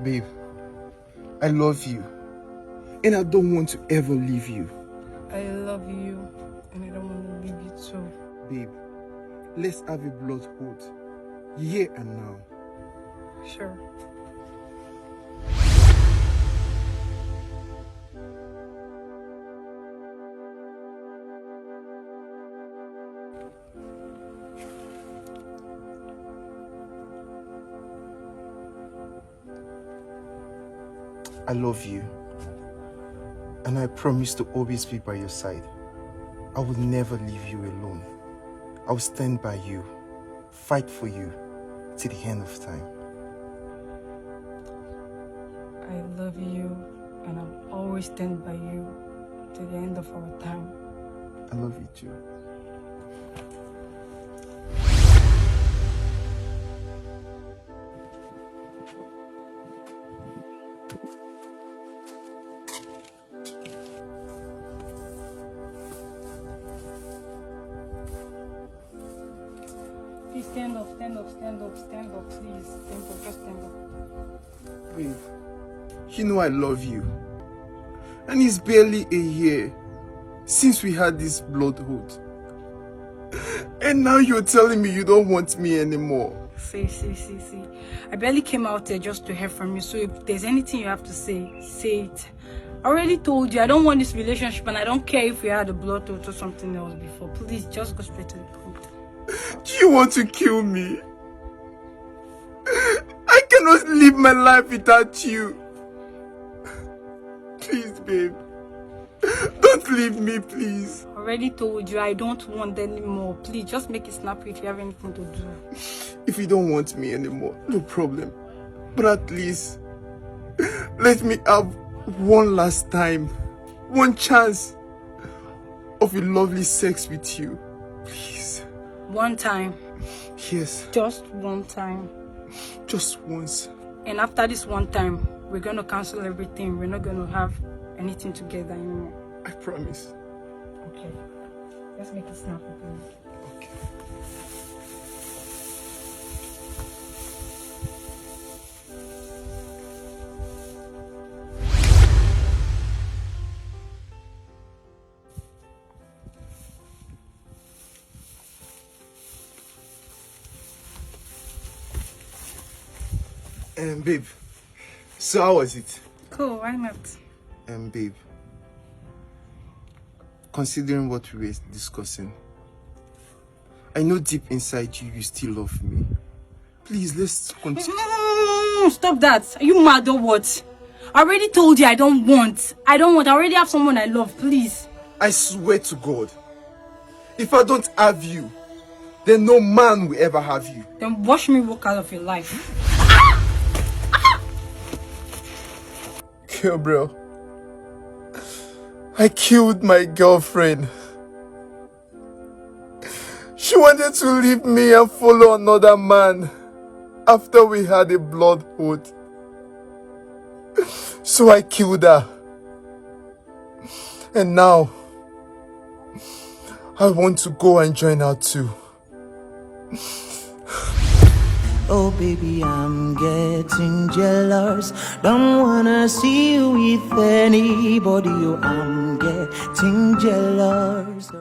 Babe, I love you. And I don't want to ever leave you. I love you. And I don't want to leave you too. Babe, let's have a blood oath. Here and now. Sure. I love you. And I promise to always be by your side. I will never leave you alone. I will stand by you, fight for you till the end of time. I love you, and I'll always stand by you till the end of our time. I love you too. Please stand up, stand up, stand up, stand up, please. Stand up, just stand up. Babe, you know I love you. And it's barely a year since we had this blood oath. And now you're telling me you don't want me anymore. See. I barely came out there just to hear from you. So if there's anything you have to say, say it. I already told you I don't want this relationship, and I don't care if we had a blood oath or something else before. Please, just go straight to the point. Do you want to kill me? I cannot live my life without you. Please, babe. Don't leave me, please. I already told you I don't want anymore. Please, just make it snappy if you have anything to do. If you don't want me anymore, no problem. But at least, let me have one last time, one chance of a lovely sex with you. Please. One time. Yes. Just one time. Just once. And after this one time, we're going to cancel everything. We're not going to have anything together anymore. I promise. Okay. Let's make it snappy, please. Okay. Babe, so how was it? Cool, why not? Babe, considering what we were discussing, I know deep inside you, you still love me. Please, let's continue. Stop that. Are you mad or what? I already told you I don't want. I already have someone I love, please. I swear to God, if I don't have you, then no man will ever have you. Then watch me walk out of your life. Bro, I killed my girlfriend. She wanted to leave me and follow another man after we had a blood oath. So I killed her. And now I want to go and join her too. Oh baby, I'm getting jealous. Don't wanna see you with anybody. Oh, I'm getting jealous.